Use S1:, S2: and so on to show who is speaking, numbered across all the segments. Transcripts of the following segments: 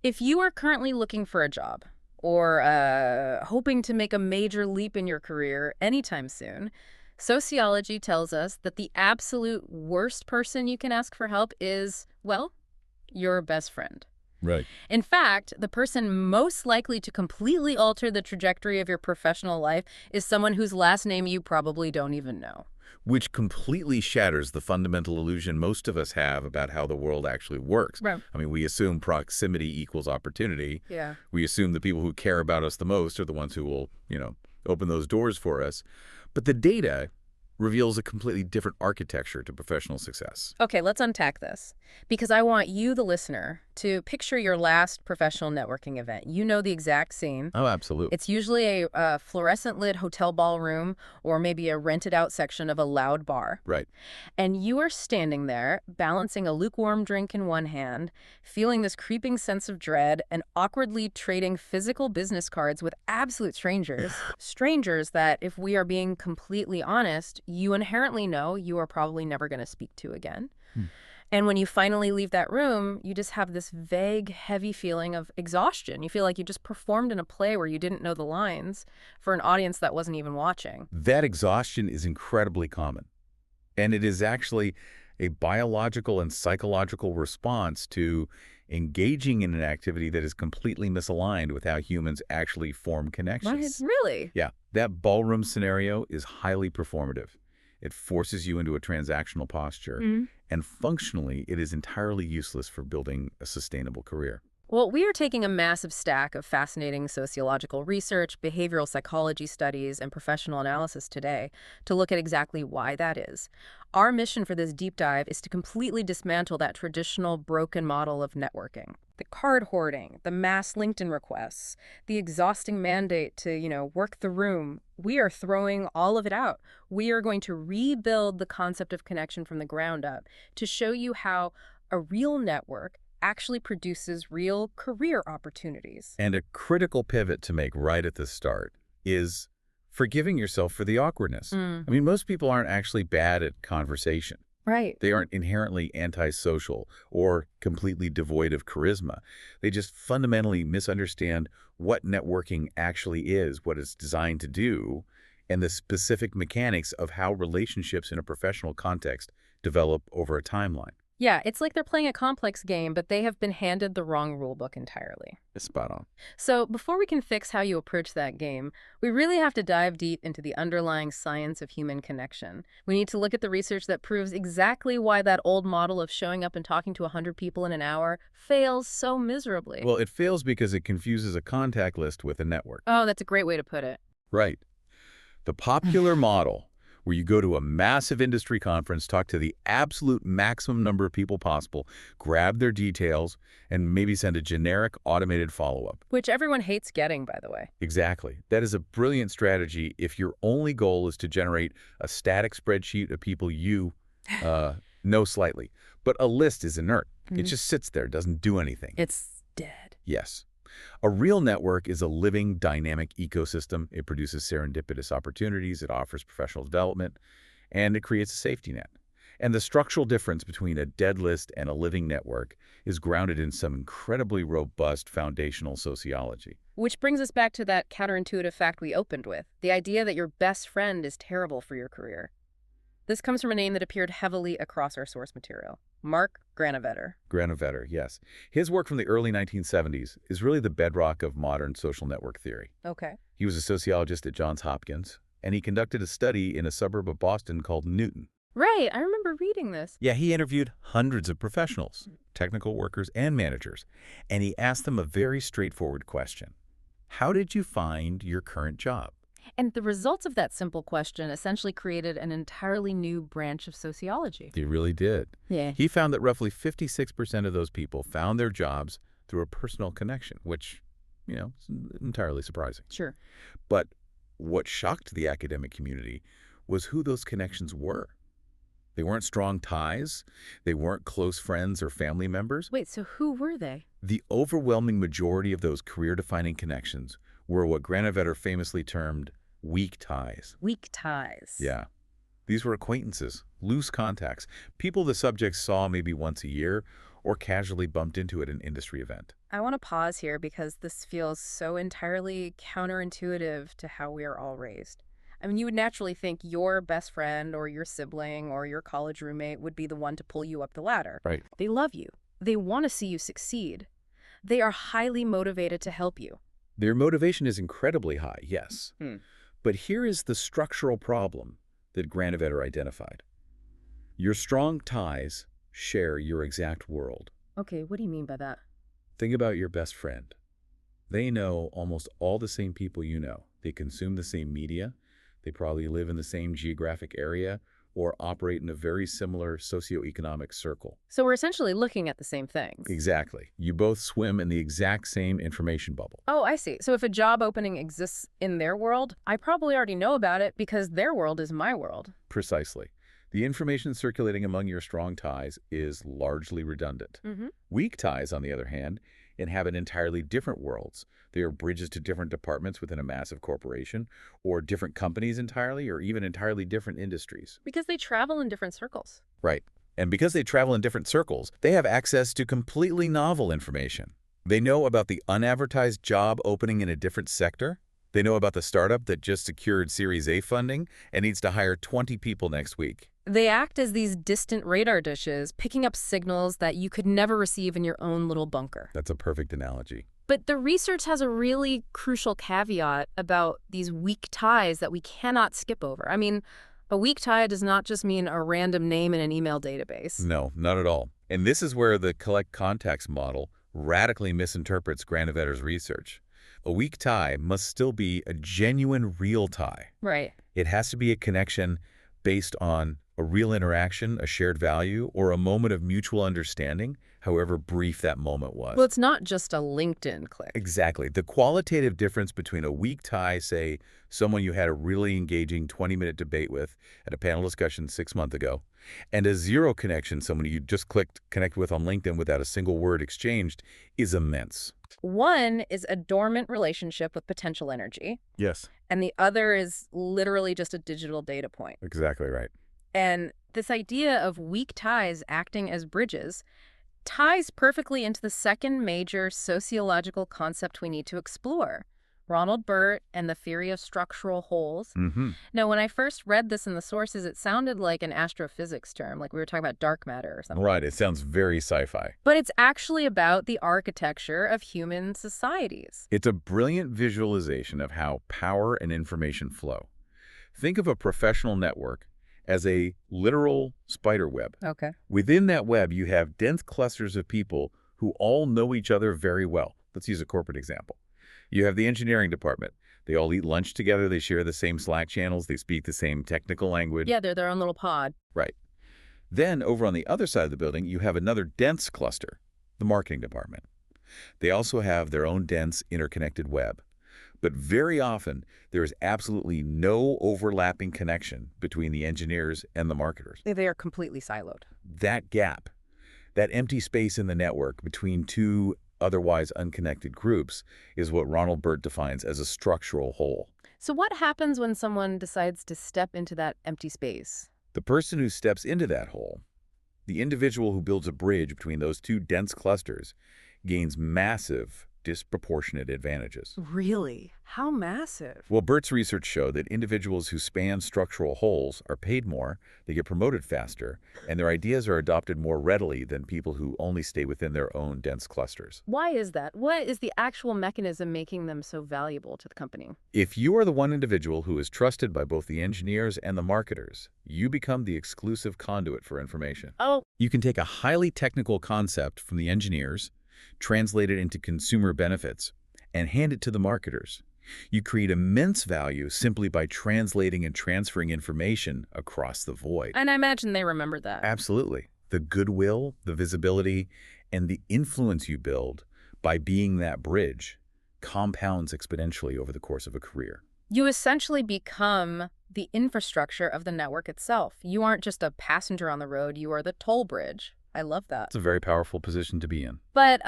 S1: If you are currently looking for a job or hoping to make a major leap in your career anytime soon, sociology tells us that the absolute worst person you can ask for help is, well, your best friend.
S2: Right.
S1: In fact, the person most likely to completely alter the trajectory of your professional life is someone whose last name you probably don't even know.
S2: Which completely shatters the fundamental illusion most of us have about how the world actually works.
S1: Right.
S2: I mean, we assume proximity equals opportunity.
S1: Yeah.
S2: We assume the people who care about us the most are the ones who will, open those doors for us. But the data reveals a completely different architecture to professional success.
S1: Okay, let's unpack this. Because I want you, the listener, to picture your last professional networking event. You know the exact scene.
S2: Oh, absolutely.
S1: It's usually a fluorescent-lit hotel ballroom or maybe a rented-out section of a loud bar.
S2: Right.
S1: And you are standing there, balancing a lukewarm drink in one hand, feeling this creeping sense of dread, and awkwardly trading physical business cards with absolute strangers. Strangers that, if we are being completely honest, you inherently know you are probably never going to speak to again. And when you finally leave that room, you just have this vague, heavy feeling of exhaustion. You feel like you just performed in a play where you didn't know the lines for an audience that wasn't even watching.
S2: That exhaustion is incredibly common. And it is actually a biological and psychological response to engaging in an activity that is completely misaligned with how humans actually form
S1: Right?
S2: connections.
S1: Really?
S2: Yeah, that ballroom scenario is highly performative. It forces you into a transactional posture, and functionally, it is entirely useless for building a sustainable career.
S1: Well, we are taking a massive stack of fascinating sociological research, behavioral psychology studies, and professional analysis today to look at exactly why that is. Our mission for this deep dive is to completely dismantle that traditional broken model of networking. The card hoarding, the mass LinkedIn requests, the exhausting mandate to, work the room. We are throwing all of it out. We are going to rebuild the concept of connection from the ground up to show you how a real network actually produces real career opportunities.
S2: And a critical pivot to make right at the start is forgiving yourself for the awkwardness. I mean, most people aren't actually bad at conversation.
S1: Right.
S2: They aren't inherently antisocial or completely devoid of charisma. They just fundamentally misunderstand what networking actually is, what it's designed to do, and the specific mechanics of how relationships in a professional context develop over a timeline.
S1: Yeah, it's like they're playing a complex game, but they have been handed the wrong rulebook entirely.
S2: Spot on.
S1: So before we can fix how you approach that game, we really have to dive deep into the underlying science of human connection. We need to look at the research that proves exactly why that old model of showing up and talking to 100 people in an hour fails so miserably.
S2: Well, it fails because it confuses a contact list with a network.
S1: Oh, that's a great way to put it.
S2: Right. The popular model, where you go to a massive industry conference, talk to the absolute maximum number of people possible, grab their details, and maybe send a generic automated follow-up.
S1: Which everyone hates getting, by the way.
S2: Exactly. That is a brilliant strategy if your only goal is to generate a static spreadsheet of people you know slightly. But a list is inert. It just sits there, doesn't do anything.
S1: It's dead.
S2: Yes. A real network is a living, dynamic ecosystem. It produces serendipitous opportunities, it offers professional development, and it creates a safety net. And the structural difference between a dead list and a living network is grounded in some incredibly robust foundational sociology.
S1: Which brings us back to that counterintuitive fact we opened with, the idea that your best friend is terrible for your career. This comes from a name that appeared heavily across our source material, Mark Granovetter.
S2: Granovetter, yes. His work from the early 1970s is really the bedrock of modern social network theory.
S1: Okay.
S2: He was a sociologist at Johns Hopkins, and he conducted a study in a suburb of Boston called Newton.
S1: Right, I remember reading this.
S2: Yeah, he interviewed hundreds of professionals, technical workers and managers, and he asked them a very straightforward question. How did you find your current job?
S1: And the results of that simple question essentially created an entirely new branch of sociology.
S2: He really did.
S1: Yeah.
S2: He found that roughly 56% of those people found their jobs through a personal connection, which, is entirely surprising.
S1: Sure.
S2: But what shocked the academic community was who those connections were. They weren't strong ties. They weren't close friends or family members.
S1: Wait, so who were they?
S2: The overwhelming majority of those career-defining connections were what Granovetter famously termed weak ties.
S1: Weak ties.
S2: Yeah. These were acquaintances, loose contacts, people the subjects saw maybe once a year or casually bumped into at an industry event.
S1: I want to pause here because this feels so entirely counterintuitive to how we are all raised. I mean, you would naturally think your best friend or your sibling or your college roommate would be the one to pull you up the ladder.
S2: Right.
S1: They love you. They want to see you succeed. They are highly motivated to help you.
S2: Their motivation is incredibly high, yes.
S1: Hmm.
S2: But here is the structural problem that Granovetter identified. Your strong ties share your exact world.
S1: Okay, what do you mean by that?
S2: Think about your best friend. They know almost all the same people you know. They consume the same media. They probably live in the same geographic area or operate in a very similar socioeconomic circle.
S1: So we're essentially looking at the same things.
S2: Exactly. You both swim in the exact same information bubble.
S1: Oh, I see. So if a job opening exists in their world, I probably already know about it because their world is my world.
S2: Precisely. The information circulating among your strong ties is largely redundant.
S1: Mm-hmm.
S2: Weak ties, on the other hand, inhabit entirely different worlds. They are bridges to different departments within a massive corporation, or different companies entirely, or even entirely different industries.
S1: Because they travel in different circles.
S2: Right. And because they travel in different circles, they have access to completely novel information. They know about the unadvertised job opening in a different sector. They know about the startup that just secured Series A funding and needs to hire 20 people next week.
S1: They act as these distant radar dishes, picking up signals that you could never receive in your own little bunker.
S2: That's a perfect analogy.
S1: But the research has a really crucial caveat about these weak ties that we cannot skip over. I mean, a weak tie does not just mean a random name in an email database.
S2: No, not at all. And this is where the collect contacts model radically misinterprets Granovetter's research. A weak tie must still be a genuine real tie.
S1: Right.
S2: It has to be a connection based on a real interaction, a shared value, or a moment of mutual understanding, however brief that moment was.
S1: Well, it's not just a LinkedIn click.
S2: Exactly. The qualitative difference between a weak tie, say, someone you had a really engaging 20-minute debate with at a panel discussion 6 months ago, and a zero connection, someone you just clicked connect with on LinkedIn without a single word exchanged, is immense.
S1: One is a dormant relationship with potential energy,
S2: Yes.
S1: and the other is literally just a digital data point.
S2: Exactly right.
S1: And this idea of weak ties acting as bridges ties perfectly into the second major sociological concept we need to explore, Ronald Burt and the theory of structural holes.
S2: Mm-hmm.
S1: Now, when I first read this in the sources, it sounded like an astrophysics term, like we were talking about dark matter or something.
S2: Right. It sounds very sci-fi.
S1: But it's actually about the architecture of human societies.
S2: It's a brilliant visualization of how power and information flow. Think of a professional network as a literal spider web.
S1: Okay.
S2: Within that web, you have dense clusters of people who all know each other very well. Let's use a corporate example. You have the engineering department. They all eat lunch together. They share the same Slack channels. They speak the same technical language.
S1: Yeah, they're their own little pod.
S2: Right. Then, over on the other side of the building, you have another dense cluster, the marketing department. They also have their own dense, interconnected web. But very often, there is absolutely no overlapping connection between the engineers and the marketers.
S1: They are completely siloed.
S2: That gap, that empty space in the network between two otherwise unconnected groups, is what Ronald Burt defines as a structural hole.
S1: So what happens when someone decides to step into that empty space?
S2: The person who steps into that hole, the individual who builds a bridge between those two dense clusters, gains massive, disproportionate advantages.
S1: Really? How massive?
S2: Well, Burt's research showed that individuals who span structural holes are paid more, they get promoted faster, and their ideas are adopted more readily than people who only stay within their own dense clusters.
S1: Why is that? What is the actual mechanism making them so valuable to the company?
S2: If you are the one individual who is trusted by both the engineers and the marketers, you become the exclusive conduit for information.
S1: Oh,
S2: You can take a highly technical concept from the engineers, translate it into consumer benefits, and hand it to the marketers. You create immense value simply by translating and transferring information across the void.
S1: and I imagine they remember that.
S2: Absolutely. The goodwill, the visibility, and the influence you build by being that bridge compounds exponentially over the course of a career.
S1: You essentially become the infrastructure of the network itself. You aren't just a passenger on the road, you are the toll bridge. I love that.
S2: It's a very powerful position to be in.
S1: But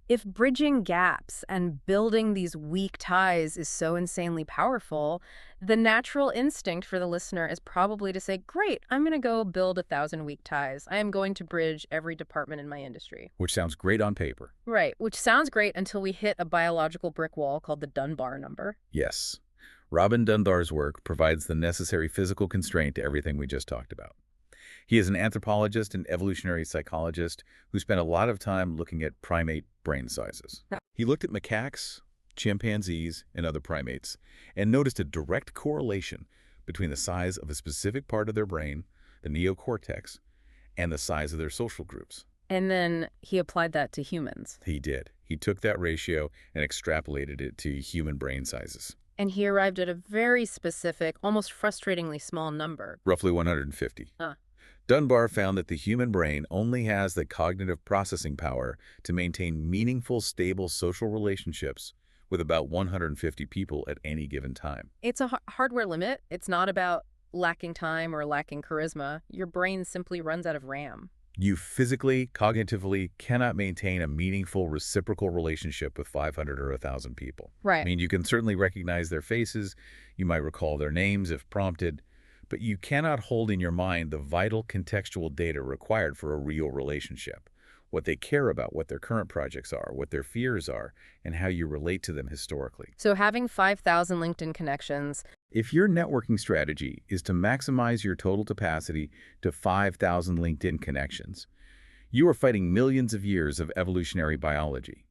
S1: If bridging gaps and building these weak ties is so insanely powerful, the natural instinct for the listener is probably to say, great, I'm going to go build 1,000 weak ties. I am going to bridge every department in my industry.
S2: Which sounds great on paper.
S1: Right, which sounds great until we hit a biological brick wall called the Dunbar number.
S2: Yes. Robin Dunbar's work provides the necessary physical constraint to everything we just talked about. He is an anthropologist and evolutionary psychologist who spent a lot of time looking at primate brain sizes. He looked at macaques, chimpanzees, and other primates, and noticed a direct correlation between the size of a specific part of their brain, the neocortex, and the size of their social groups.
S1: And then he applied that to humans.
S2: He did. He took that ratio and extrapolated it to human brain sizes.
S1: And he arrived at a very specific, almost frustratingly small number.
S2: Roughly 150.
S1: Huh.
S2: Dunbar found that the human brain only has the cognitive processing power to maintain meaningful, stable social relationships with about 150 people at any given time.
S1: It's a hardware limit. It's not about lacking time or lacking charisma. Your brain simply runs out of RAM.
S2: You physically, cognitively cannot maintain a meaningful reciprocal relationship with 500 or 1,000 people.
S1: Right.
S2: I mean, you can certainly recognize their faces, you might recall their names if prompted, but you cannot hold in your mind the vital contextual data required for a real relationship. What they care about, what their current projects are, what their fears are, and how you relate to them historically.
S1: So having 5,000 LinkedIn connections.
S2: If your networking strategy is to maximize your total capacity to 5,000 LinkedIn connections, you are fighting millions of years of evolutionary biology.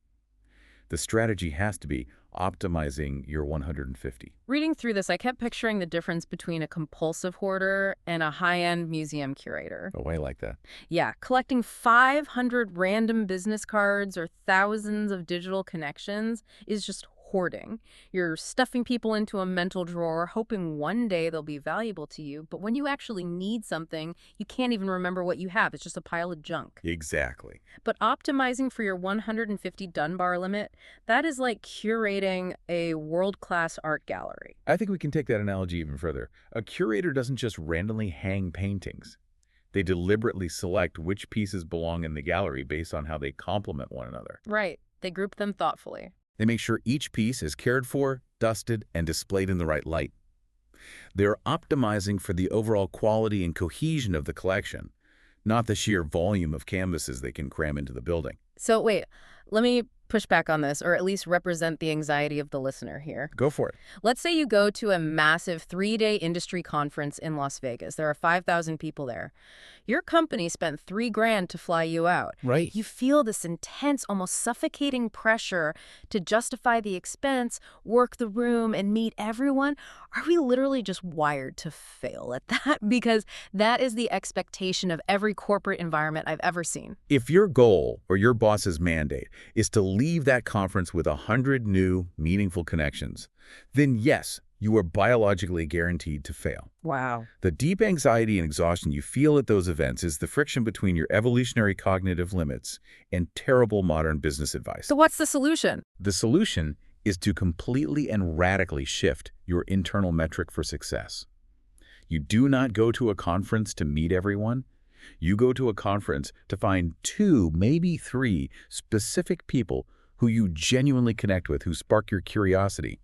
S2: The strategy has to be optimizing your 150.
S1: Reading through this, I kept picturing the difference between a compulsive hoarder and a high-end museum curator.
S2: Oh, I like that.
S1: Yeah, collecting 500 random business cards or thousands of digital connections is just hoarding. You're stuffing people into a mental drawer, hoping one day they'll be valuable to you. But when you actually need something, you can't even remember what you have. It's just a pile of junk.
S2: Exactly.
S1: But optimizing for your 150 Dunbar limit, that is like curating a world-class art gallery.
S2: I think we can take that analogy even further. A curator doesn't just randomly hang paintings. They deliberately select which pieces belong in the gallery based on how they complement one another.
S1: Right. They group them thoughtfully.
S2: They make sure each piece is cared for, dusted, and displayed in the right light. They're optimizing for the overall quality and cohesion of the collection, not the sheer volume of canvases they can cram into the building.
S1: So wait, let me push back on this, or at least represent the anxiety of the listener here.
S2: Go for it.
S1: Let's say you go to a massive 3-day industry conference in Las Vegas. There are 5,000 people there. Your company spent $3 grand to fly you out.
S2: Right.
S1: You feel this intense, almost suffocating pressure to justify the expense, work the room, and meet everyone. Are we literally just wired to fail at that? Because that is the expectation of every corporate environment I've ever seen.
S2: If your goal or your boss's mandate is to leave that conference with 100 new, meaningful connections, then yes, you are biologically guaranteed to fail.
S1: Wow.
S2: The deep anxiety and exhaustion you feel at those events is the friction between your evolutionary cognitive limits and terrible modern business advice.
S1: So what's the solution?
S2: The solution is to completely and radically shift your internal metric for success. You do not go to a conference to meet everyone. You go to a conference to find 2, maybe 3 specific people who you genuinely connect with, who spark your curiosity,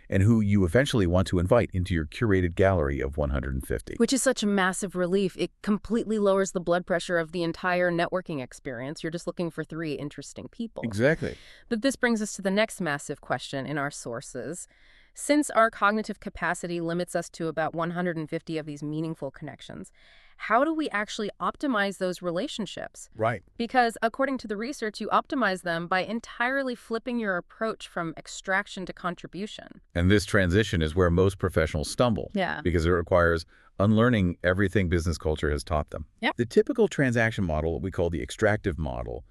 S2: and who you eventually want to invite into your curated gallery of 150.
S1: Which is such a massive relief. It completely lowers the blood pressure of the entire networking experience. You're just looking for 3 interesting people.
S2: Exactly.
S1: But this brings us to the next massive question in our sources. Since our cognitive capacity limits us to about 150 of these meaningful connections, how do we actually optimize those relationships?
S2: Right.
S1: Because according to the research, you optimize them by entirely flipping your approach from extraction to contribution.
S2: And this transition is where most professionals stumble.
S1: Yeah.
S2: Because it requires unlearning everything business culture has taught them.
S1: Yep.
S2: The typical transaction model, what we call the extractive model,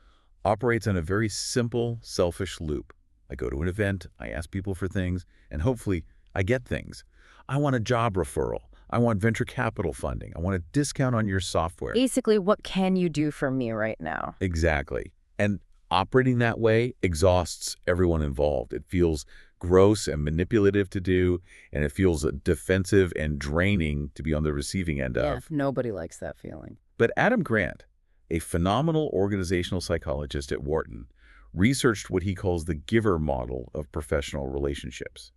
S2: operates on a very simple, selfish loop. I go to an event, I ask people for things, and hopefully I get things. I want a job referral. I want venture capital funding. I want a discount on your software.
S1: Basically, what can you do for me right now?
S2: Exactly. And operating that way exhausts everyone involved. It feels gross and manipulative to do, and it feels defensive and draining to be on the receiving end
S1: Yeah,
S2: of.
S1: nobody likes that feeling.
S2: But Adam Grant, a phenomenal organizational psychologist at Wharton, researched what he calls the giver model of professional relationships.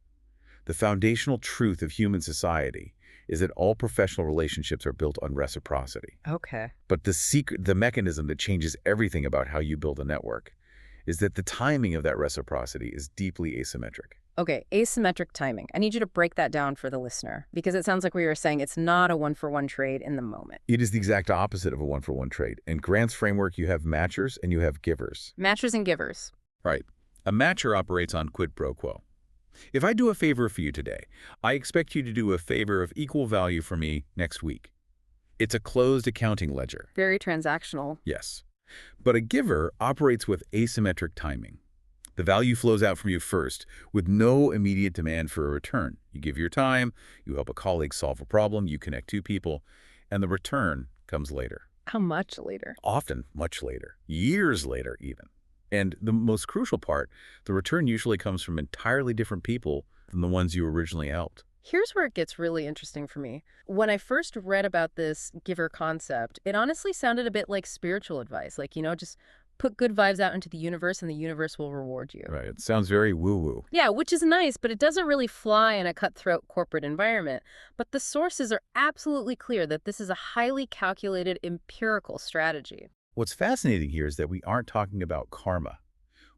S2: The foundational truth of human society is that all professional relationships are built on reciprocity.
S1: Okay.
S2: But the mechanism that changes everything about how you build a network is that the timing of that reciprocity is deeply asymmetric.
S1: Okay, asymmetric timing. I need you to break that down for the listener, because it sounds like we were saying it's not a one-for-one trade in the moment.
S2: It is the exact opposite of a one-for-one trade. In Grant's framework, you have matchers and you have givers.
S1: Matchers and givers.
S2: Right. A matcher operates on quid pro quo. If I do a favor for you today, I expect you to do a favor of equal value for me next week. It's a closed accounting ledger.
S1: Very transactional.
S2: Yes. But a giver operates with asymmetric timing. The value flows out from you first, with no immediate demand for a return. You give your time, you help a colleague solve a problem, you connect two people, and the return comes later.
S1: How much later?
S2: Often much later, years later even. And the most crucial part, the return usually comes from entirely different people than the ones you originally helped.
S1: Here's where it gets really interesting for me. When I first read about this giver concept, it honestly sounded a bit like spiritual advice. Like, just put good vibes out into the universe and the universe will reward you.
S2: Right. It sounds very woo-woo.
S1: Yeah, which is nice, but it doesn't really fly in a cutthroat corporate environment. But the sources are absolutely clear that this is a highly calculated empirical strategy.
S2: What's fascinating here is that we aren't talking about karma.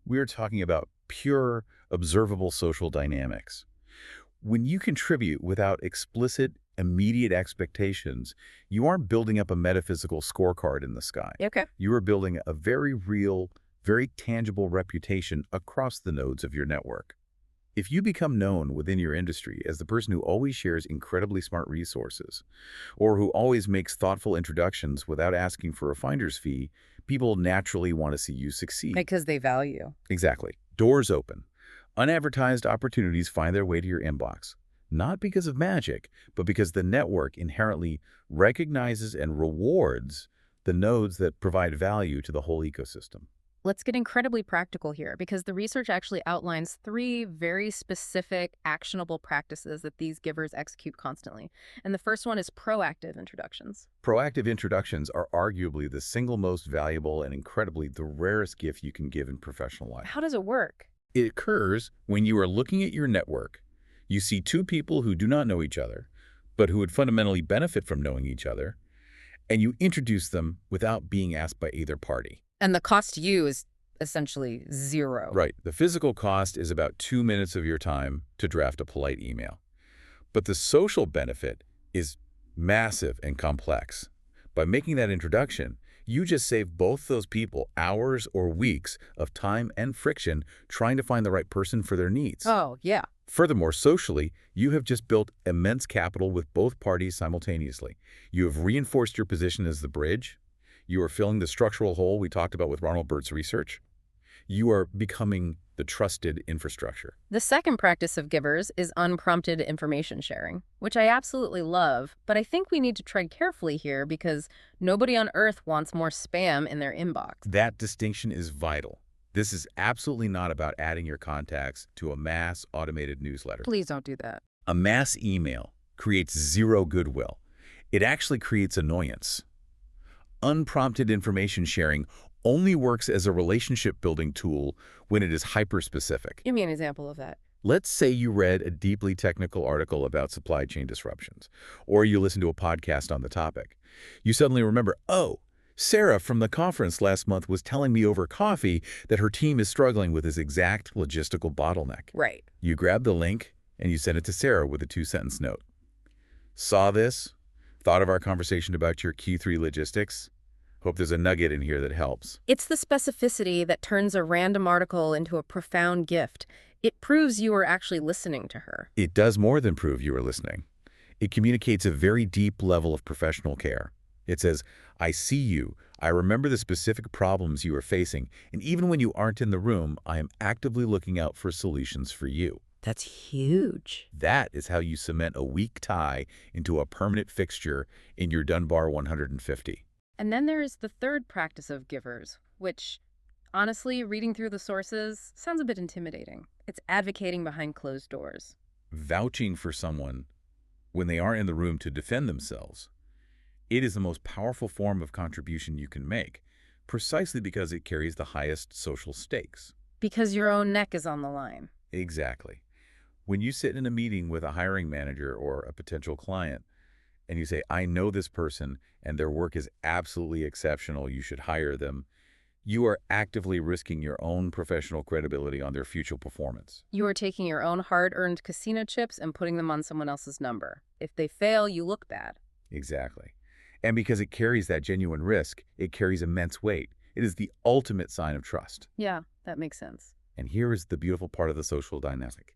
S2: We're talking about pure, observable social dynamics. When you contribute without explicit, immediate expectations, you aren't building up a metaphysical scorecard in the sky.
S1: Okay.
S2: You are building a very real, very tangible reputation across the nodes of your network. If you become known within your industry as the person who always shares incredibly smart resources, or who always makes thoughtful introductions without asking for a finder's fee, people naturally want to see you succeed.
S1: Because they value.
S2: Exactly. Doors open. Unadvertised opportunities find their way to your inbox, not because of magic, but because the network inherently recognizes and rewards the nodes that provide value to the whole ecosystem.
S1: Let's get incredibly practical here, because the research actually outlines 3 very specific, actionable practices that these givers execute constantly. And the first one is proactive introductions.
S2: Proactive introductions are arguably the single most valuable and incredibly the rarest gift you can give in professional life.
S1: How does it work?
S2: It occurs when you are looking at your network. You see two people who do not know each other, but who would fundamentally benefit from knowing each other, and you introduce them without being asked by either party.
S1: And the cost to you is essentially 0.
S2: Right. The physical cost is about 2 minutes of your time to draft a polite email. But the social benefit is massive and complex. By making that introduction, you just save both those people hours or weeks of time and friction trying to find the right person for their needs.
S1: Oh, yeah.
S2: Furthermore, socially, you have just built immense capital with both parties simultaneously. You have reinforced your position as the bridge. You are filling the structural hole we talked about with Ronald Burt's research. You are becoming the trusted infrastructure.
S1: The second practice of givers is unprompted information sharing, which I absolutely love, but I think we need to tread carefully here because nobody on earth wants more spam in their inbox.
S2: That distinction is vital. This is absolutely not about adding your contacts to a mass automated newsletter.
S1: Please don't do that.
S2: A mass email creates zero goodwill. It actually creates annoyance. Unprompted information sharing only works as a relationship-building tool when it is hyper-specific.
S1: Give me an example of that.
S2: Let's say you read a deeply technical article about supply chain disruptions, or you listen to a podcast on the topic. You suddenly remember, oh, Sarah from the conference last month was telling me over coffee that her team is struggling with this exact logistical bottleneck.
S1: Right.
S2: You grab the link and you send it to Sarah with a 2-sentence note. Saw this? Thought of our conversation about your Q3 logistics? Hope there's a nugget in here that helps.
S1: It's the specificity that turns a random article into a profound gift. It proves you are actually listening to her.
S2: It does more than prove you are listening. It communicates a very deep level of professional care. It says, I see you. I remember the specific problems you are facing, and even when you aren't in the room, I am actively looking out for solutions for you.
S1: That's huge.
S2: That is how you cement a weak tie into a permanent fixture in your Dunbar 150.
S1: And then there is the third practice of givers, which, honestly, reading through the sources, sounds a bit intimidating. It's advocating behind closed doors.
S2: Vouching for someone when they aren't in the room to defend themselves. It is the most powerful form of contribution you can make, Precisely because it carries the highest social stakes.
S1: Because your own neck is on the line.
S2: Exactly. When you sit in a meeting with a hiring manager or a potential client and you say, I know this person and their work is absolutely exceptional, you should hire them, you are actively risking your own professional credibility on their future performance.
S1: You are taking your own hard-earned casino chips and putting them on someone else's number. If they fail, you look bad.
S2: Exactly. And because it carries that genuine risk, it carries immense weight. It is the ultimate sign of trust.
S1: Yeah, that makes sense.
S2: And here is the beautiful part of the social dynamic.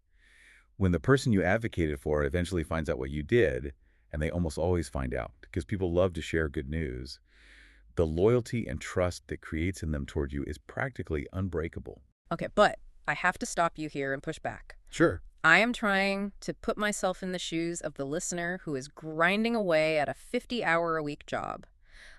S2: When the person you advocated for eventually finds out what you did, and they almost always find out because people love to share good news, the loyalty and trust that creates in them toward you is practically unbreakable.
S1: Okay, but I have to stop you here and push back.
S2: Sure.
S1: I am trying to put myself in the shoes of the listener who is grinding away at a 50-hour-a-week job.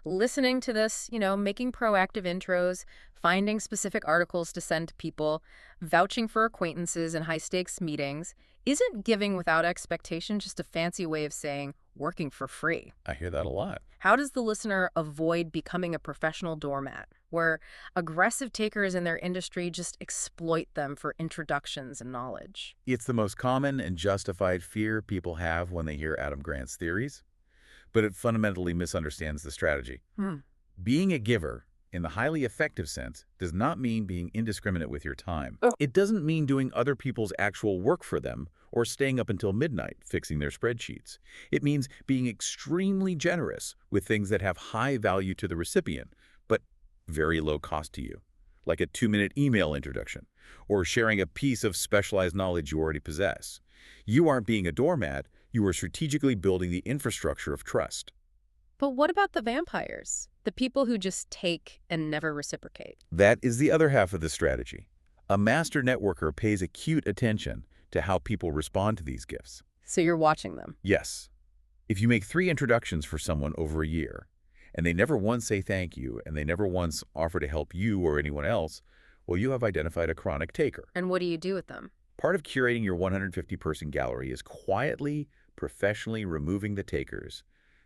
S1: Listening to this, making proactive intros, finding specific articles to send to people, vouching for acquaintances in high-stakes meetings, isn't giving without expectation just a fancy way of saying working for free.
S2: I hear that a lot.
S1: How does the listener avoid becoming a professional doormat, where aggressive takers in their industry just exploit them for introductions and knowledge?
S2: It's the most common and justified fear people have when they hear Adam Grant's theories, but it fundamentally misunderstands the strategy. Being a giver, in the highly effective sense, does not mean being indiscriminate with your time. It doesn't mean doing other people's actual work for them or staying up until midnight fixing their spreadsheets. It means being extremely generous with things that have high value to the recipient, but very low cost to you, like a 2-minute email introduction or sharing a piece of specialized knowledge you already possess. You aren't being a doormat, you are strategically building the infrastructure of trust.
S1: But what about the vampires? The people who just take and never reciprocate?
S2: That is the other half of the strategy. A master networker pays acute attention to how people respond to these gifts.
S1: So you're watching them?
S2: Yes. If you make 3 introductions for someone over a year, and they never once say thank you, and they never once offer to help you or anyone else, well, you have identified a chronic taker.
S1: And what do you do with them?
S2: Part of curating your 150-person gallery is quietly, professionally removing the takers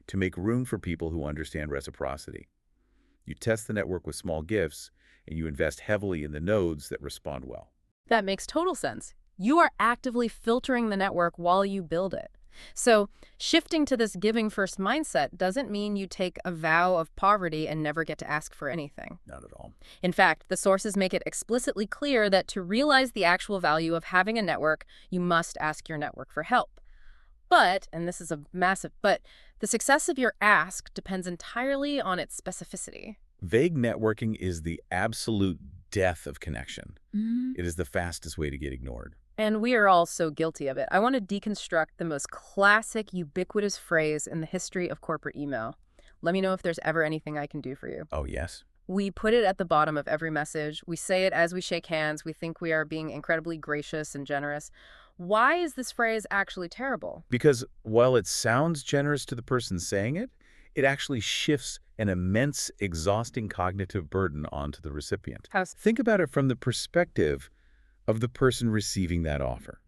S2: to make room for people who understand reciprocity. You test the network with small gifts, and you invest heavily in the nodes that respond well.
S1: That makes total sense. You are actively filtering the network while you build it. So shifting to this giving-first mindset doesn't mean you take a vow of poverty and never get to ask for anything.
S2: Not at all.
S1: In fact, the sources make it explicitly clear that to realize the actual value of having a network, you must ask your network for help. But, and this is a massive but, the success of your ask depends entirely on its specificity.
S2: Vague networking is the absolute death of connection. It is the fastest way to get ignored.
S1: And we are all so guilty of it. I want to deconstruct the most classic, ubiquitous phrase in the history of corporate email. Let me know if there's ever anything I can do for you.
S2: Oh, yes?
S1: We put it at the bottom of every message. We say it as we shake hands. We think we are being incredibly gracious and generous. Why is this phrase actually terrible?
S2: Because while it sounds generous to the person saying it, it actually shifts an immense, exhausting cognitive burden onto the recipient. Think about it from the perspective of the person receiving that offer.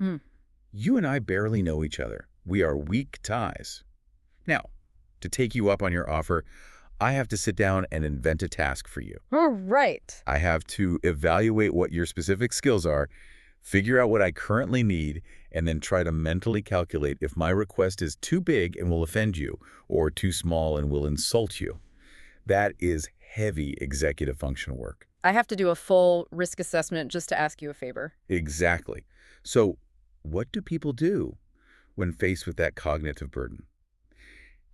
S2: You and I barely know each other. We are weak ties. Now, to take you up on your offer, I have to sit down and invent a task for you.
S1: Oh, right.
S2: I have to evaluate what your specific skills are, figure out what I currently need, and then try to mentally calculate if my request is too big and will offend you or too small and will insult you. That is heavy executive function work.
S1: I have to do a full risk assessment just to ask you a favor.
S2: Exactly. So what do people do when faced with that cognitive burden?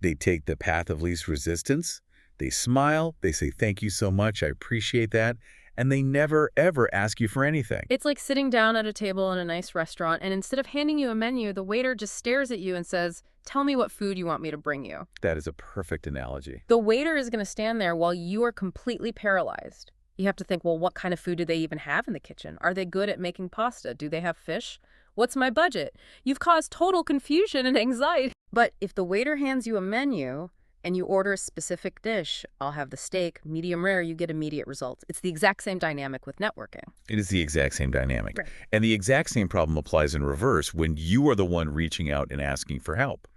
S2: They take the path of least resistance. They smile. They say, thank you so much. I appreciate that. And they never, ever ask you for anything.
S1: It's like sitting down at a table in a nice restaurant, and instead of handing you a menu, the waiter just stares at you and says, tell me what food you want me to bring you.
S2: That is a perfect analogy.
S1: The waiter is going to stand there while you are completely paralyzed. You have to think, well, what kind of food do they even have in the kitchen? Are they good at making pasta? Do they have fish? What's my budget? You've caused total confusion and anxiety. But if the waiter hands you a menu and you order a specific dish, I'll have the steak, medium rare, you get immediate results. It's the exact same dynamic with networking.
S2: It is the exact same dynamic.
S1: Right.
S2: And the exact same problem applies in reverse when you are the one reaching out and asking for help.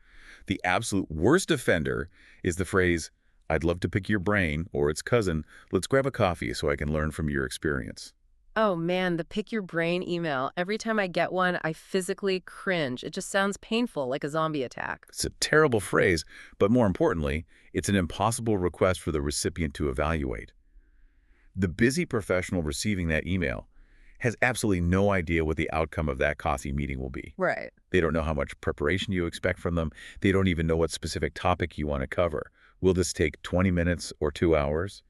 S2: The absolute worst offender is the phrase, I'd love to pick your brain, or its cousin. Let's grab a coffee so I can learn from your experience.
S1: Oh man, the pick your brain email. Every time I get one, I physically cringe. It just sounds painful, like a zombie attack.
S2: It's a terrible phrase, but more importantly, it's an impossible request for the recipient to evaluate. The busy professional receiving that email has absolutely no idea what the outcome of that coffee meeting will be.
S1: Right.
S2: They don't know how much preparation you expect from them. They don't even know what specific topic you want to cover. Will this take 20 minutes or 2 hours?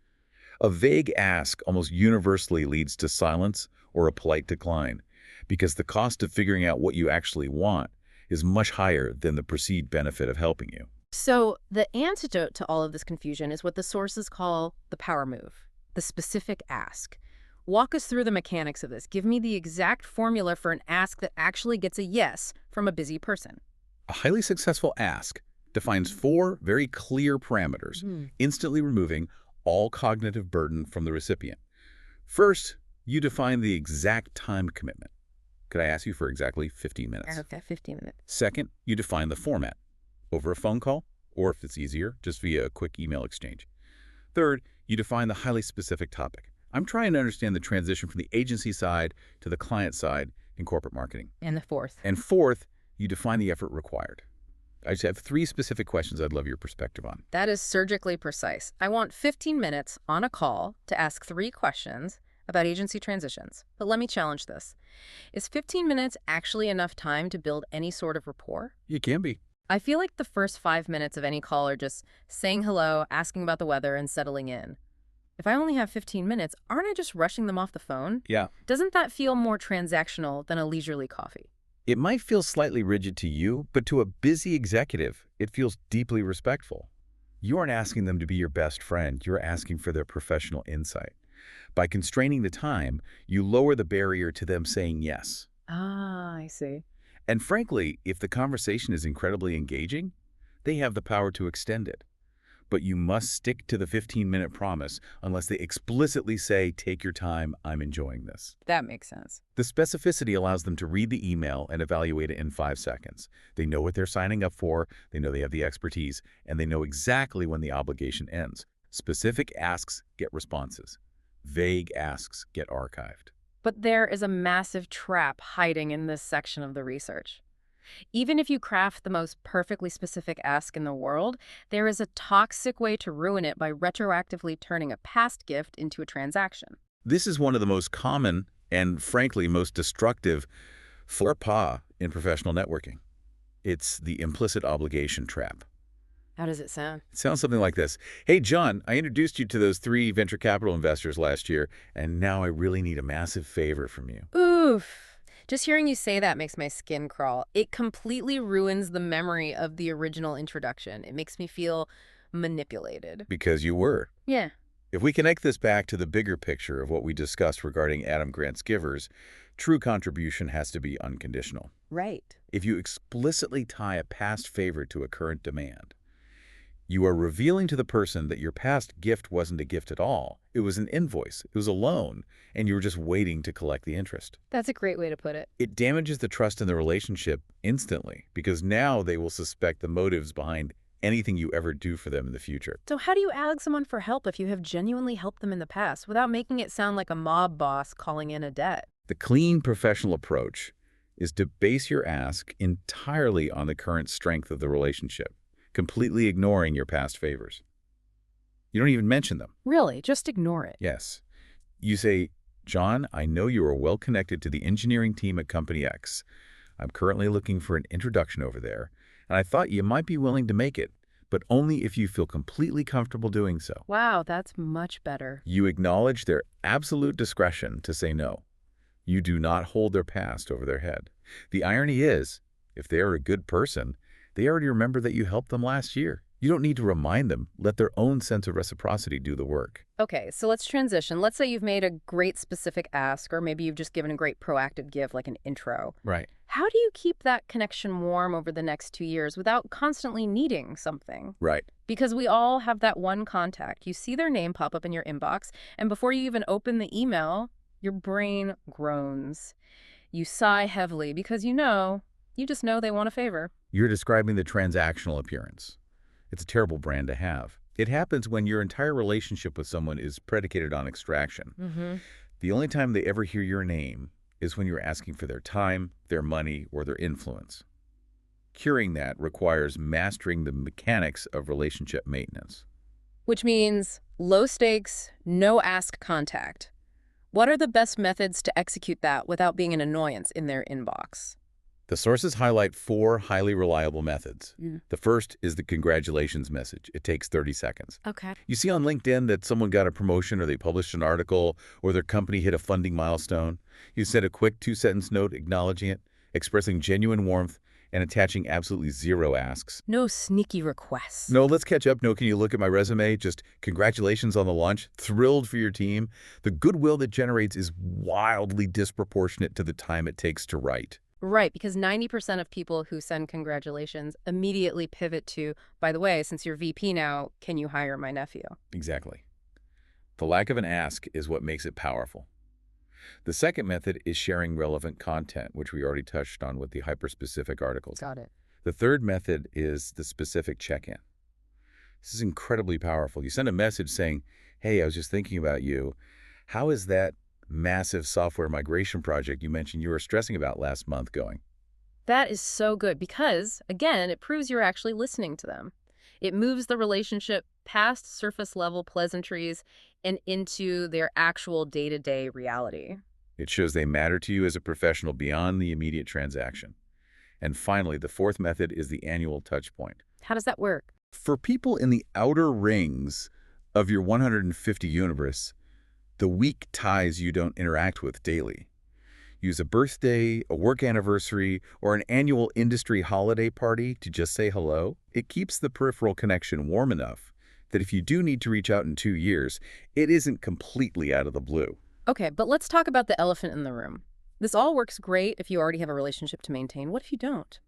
S2: A vague ask almost universally leads to silence or a polite decline, because the cost of figuring out what you actually want is much higher than the perceived benefit of helping you.
S1: So the antidote to all of this confusion is what the sources call the power move, the specific ask. Walk us through the mechanics of this. Give me the exact formula for an ask that actually gets a yes from a busy person.
S2: A highly successful ask defines 4 very clear parameters, instantly removing all cognitive burden from the recipient. First, you define the exact time commitment. Could I ask you for exactly 15 minutes?
S1: Okay, 15 minutes.
S2: Second, you define the format, over a phone call, or if it's easier, just via a quick email exchange. Third, you define the highly specific topic. I'm trying to understand the transition from the agency side to the client side in corporate marketing.
S1: And the fourth.
S2: And fourth, you define the effort required. I just have 3 specific questions I'd love your perspective on.
S1: That is surgically precise. I want 15 minutes on a call to ask 3 questions about agency transitions. But let me challenge this. Is 15 minutes actually enough time to build any sort of rapport?
S2: It can be.
S1: I feel like the first 5 minutes of any call are just saying hello, asking about the weather, and settling in. If I only have 15 minutes, aren't I just rushing them off the phone?
S2: Yeah.
S1: Doesn't that feel more transactional than a leisurely coffee?
S2: It might feel slightly rigid to you, but to a busy executive, it feels deeply respectful. You aren't asking them to be your best friend. You're asking for their professional insight. By constraining the time, you lower the barrier to them saying yes.
S1: Ah, I see.
S2: And frankly, if the conversation is incredibly engaging, they have the power to extend it. But you must stick to the 15-minute promise unless they explicitly say, take your time, I'm enjoying this.
S1: That makes sense.
S2: The specificity allows them to read the email and evaluate it in 5 seconds. They know what they're signing up for, they know they have the expertise, and they know exactly when the obligation ends. Specific asks get responses. Vague asks get archived.
S1: But there is a massive trap hiding in this section of the research. Even if you craft the most perfectly specific ask in the world, there is a toxic way to ruin it by retroactively turning a past gift into a transaction.
S2: This is one of the most common and, frankly, most destructive faux pas in professional networking. It's the implicit obligation trap.
S1: How does it sound?
S2: It sounds something like this. Hey, John, I introduced you to those 3 venture capital investors last year, and now I really need a massive favor from you.
S1: Oof. Just hearing you say that makes my skin crawl. It completely ruins the memory of the original introduction. It makes me feel manipulated.
S2: Because you were.
S1: Yeah.
S2: If we connect this back to the bigger picture of what we discussed regarding Adam Grant's givers, true contribution has to be unconditional.
S1: Right.
S2: If you explicitly tie a past favor to a current demand, you are revealing to the person that your past gift wasn't a gift at all. It was an invoice. It was a loan, and you were just waiting to collect the interest.
S1: That's a great way to put it.
S2: It damages the trust in the relationship instantly, because now they will suspect the motives behind anything you ever do for them in the future.
S1: So how do you ask someone for help if you have genuinely helped them in the past without making it sound like a mob boss calling in a debt?
S2: The clean professional approach is to base your ask entirely on the current strength of the relationship, completely ignoring your past favors. You don't even mention them.
S1: Really? Just ignore it.
S2: Yes. You say, John, I know you are well connected to the engineering team at Company X. I'm currently looking for an introduction over there, and I thought you might be willing to make it, but only if you feel completely comfortable doing so.
S1: Wow, that's much better.
S2: You acknowledge their absolute discretion to say no. You do not hold their past over their head. The irony is, if they are a good person, they already remember that you helped them last year. You don't need to remind them. Let their own sense of reciprocity do the work.
S1: Okay, so let's transition. Let's say you've made a great specific ask, or maybe you've just given a great proactive give, like an intro.
S2: Right.
S1: How do you keep that connection warm over the next 2 years without constantly needing something?
S2: Right.
S1: Because we all have that one contact. You see their name pop up in your inbox, and before you even open the email, your brain groans. You sigh heavily because you just know they want a favor.
S2: You're describing the transactional appearance. It's a terrible brand to have. It happens when your entire relationship with someone is predicated on extraction.
S1: Mm-hmm.
S2: The only time they ever hear your name is when you're asking for their time, their money, or their influence. Curing that requires mastering the mechanics of relationship maintenance.
S1: Which means low stakes, no ask contact. What are the best methods to execute that without being an annoyance in their inbox?
S2: The sources highlight 4 highly reliable methods.
S1: Mm.
S2: The first is the congratulations message. It takes 30 seconds.
S1: Okay.
S2: You see on LinkedIn that someone got a promotion or they published an article or their company hit a funding milestone. You send a quick 2-sentence note acknowledging it, expressing genuine warmth, and attaching absolutely 0 asks.
S1: No sneaky requests.
S2: No, let's catch up. No, can you look at my resume? Just congratulations on the launch. Thrilled for your team. The goodwill that generates is wildly disproportionate to the time it takes to write.
S1: Right, because 90% of people who send congratulations immediately pivot to, by the way, since you're VP now, can you hire my nephew?
S2: Exactly. The lack of an ask is what makes it powerful. The second method is sharing relevant content, which we already touched on with the hyper-specific articles.
S1: Got it.
S2: The third method is the specific check-in. This is incredibly powerful. You send a message saying, hey, I was just thinking about you. How is that massive software migration project you mentioned you were stressing about last month going?
S1: That is so good because, again, it proves you're actually listening to them. It moves the relationship past surface-level pleasantries and into their actual day-to-day reality.
S2: It shows they matter to you as a professional beyond the immediate transaction. And finally, the fourth method is the annual touch point.
S1: How does that work?
S2: For people in the outer rings of your 150 universe, the weak ties you don't interact with daily. Use a birthday, a work anniversary, or an annual industry holiday party to just say hello. It keeps the peripheral connection warm enough that if you do need to reach out in 2 years, it isn't completely out of the blue.
S1: Okay, but let's talk about the elephant in the room. This all works great if you already have a relationship to maintain. What if you don't?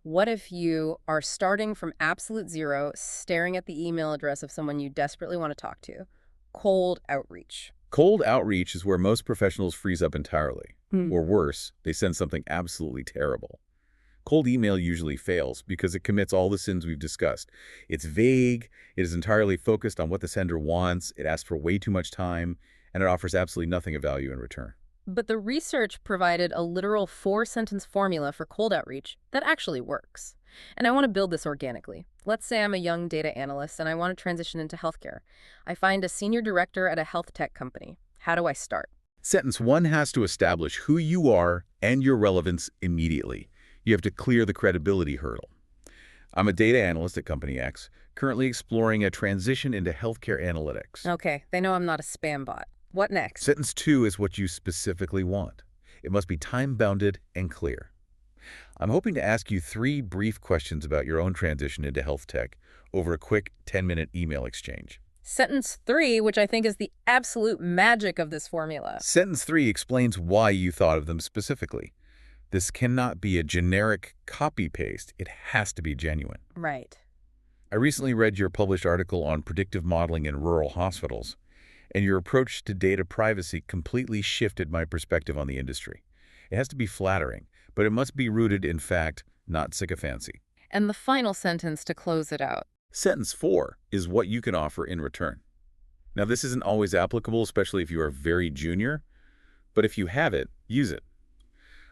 S1: What if you are starting from absolute zero, staring at the email address of someone you desperately want to talk to? Cold outreach.
S2: Cold outreach is where most professionals freeze up entirely.
S1: Hmm.
S2: Or worse, they send something absolutely terrible. Cold email usually fails because it commits all the sins we've discussed. It's vague, it is entirely focused on what the sender wants, it asks for way too much time, and it offers absolutely nothing of value in return.
S1: But the research provided a literal 4-sentence formula for cold outreach that actually works. And I want to build this organically. Let's say I'm a young data analyst and I want to transition into healthcare. I find a senior director at a health tech company. How do I start?
S2: Sentence 1 has to establish who you are and your relevance immediately. You have to clear the credibility hurdle. I'm a data analyst at Company X, currently exploring a transition into healthcare analytics.
S1: Okay, they know I'm not a spam bot. What next?
S2: Sentence 2 is what you specifically want. It must be time-bounded and clear. I'm hoping to ask you 3 brief questions about your own transition into health tech over a quick 10-minute email exchange.
S1: Sentence 3, which I think is the absolute magic of this formula.
S2: Sentence 3 explains why you thought of them specifically. This cannot be a generic copy-paste. It has to be genuine.
S1: Right.
S2: I recently read your published article on predictive modeling in rural hospitals, and your approach to data privacy completely shifted my perspective on the industry. It has to be flattering, but it must be rooted in fact, not sycophancy.
S1: And the final sentence to close it out.
S2: Sentence 4 is what you can offer in return. Now, this isn't always applicable, especially if you are very junior, but if you have it, use it.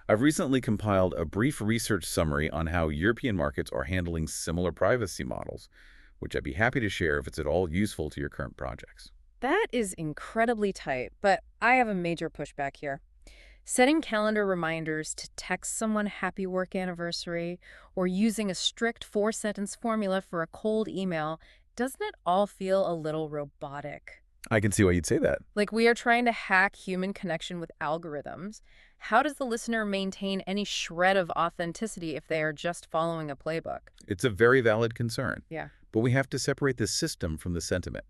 S2: I've recently compiled a brief research summary on how European markets are handling similar privacy models, which I'd be happy to share if it's at all useful to your current projects.
S1: That is incredibly tight, but I have a major pushback here. Setting calendar reminders to text someone happy work anniversary or using a strict 4-sentence formula for a cold email, doesn't it all feel a little robotic?
S2: I can see why you'd say that.
S1: Like we are trying to hack human connection with algorithms. How does the listener maintain any shred of authenticity if they are just following a playbook?
S2: It's a very valid concern.
S1: Yeah.
S2: But we have to separate the system from the sentiment.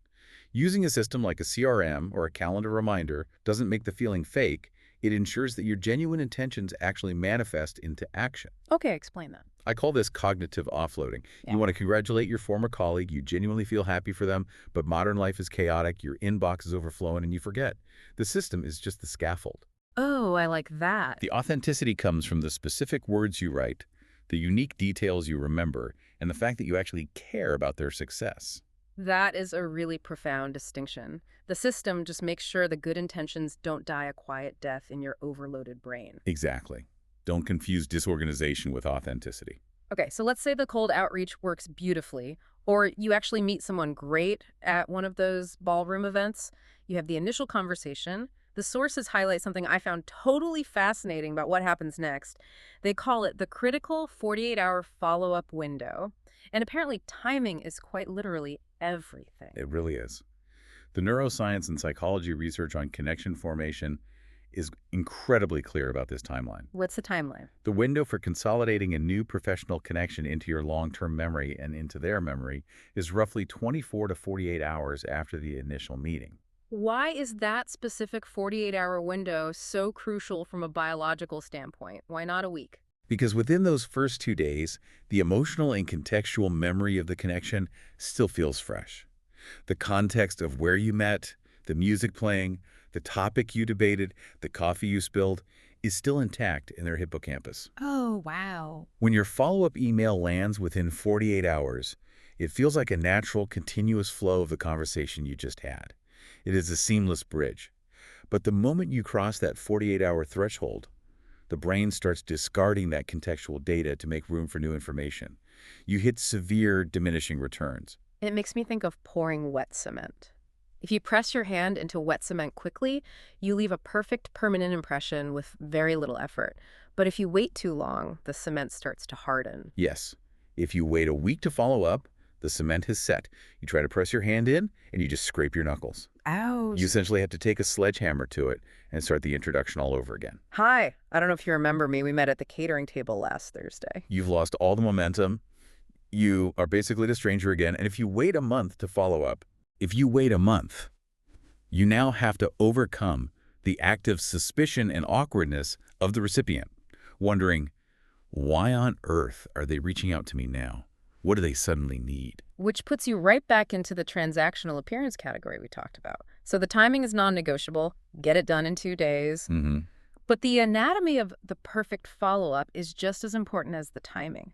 S2: Using a system like a CRM or a calendar reminder doesn't make the feeling fake. It ensures that your genuine intentions actually manifest into action.
S1: Okay, explain that.
S2: I call this cognitive offloading.
S1: Yeah.
S2: You want to congratulate your former colleague, you genuinely feel happy for them, but modern life is chaotic, your inbox is overflowing, and you forget. The system is just the scaffold.
S1: Oh, I like that.
S2: The authenticity comes from the specific words you write, the unique details you remember, and the fact that you actually care about their success.
S1: That is a really profound distinction. The system just makes sure the good intentions don't die a quiet death in your overloaded brain.
S2: Exactly. Don't confuse disorganization with authenticity.
S1: Okay, so let's say the cold outreach works beautifully, or you actually meet someone great at one of those ballroom events. You have the initial conversation. The sources highlight something I found totally fascinating about what happens next. They call it the critical 48-hour follow-up window. And apparently timing is quite literally everything.
S2: It really is. The neuroscience and psychology research on connection formation is incredibly clear about this timeline.
S1: What's the timeline?
S2: The window for consolidating a new professional connection into your long-term memory and into their memory is roughly 24 to 48 hours after the initial meeting.
S1: Why is that specific 48-hour window so crucial from a biological standpoint? Why not a week?
S2: Because within those first 2 days, the emotional and contextual memory of the connection still feels fresh. The context of where you met, the music playing, the topic you debated, the coffee you spilled, is still intact in their hippocampus.
S1: Oh, wow.
S2: When your follow-up email lands within 48 hours, it feels like a natural, continuous flow of the conversation you just had. It is a seamless bridge. But the moment you cross that 48-hour threshold, the brain starts discarding that contextual data to make room for new information. You hit severe diminishing returns.
S1: It makes me think of pouring wet cement. If you press your hand into wet cement quickly, you leave a perfect permanent impression with very little effort. But if you wait too long, the cement starts to harden.
S2: Yes, if you wait a week to follow up, the cement has set. You try to press your hand in, and you just scrape your knuckles.
S1: Ouch.
S2: You essentially have to take a sledgehammer to it and start the introduction all over again.
S1: Hi, I don't know if you remember me. We met at the catering table last Thursday.
S2: You've lost all the momentum. You are basically a stranger again. And if you wait a month to follow up, you now have to overcome the active suspicion and awkwardness of the recipient, wondering, why on earth are they reaching out to me now? What do they suddenly need?
S1: Which puts you right back into the transactional appearance category we talked about. So the timing is non-negotiable. Get it done in 2 days.
S2: Mm-hmm.
S1: But the anatomy of the perfect follow-up is just as important as the timing.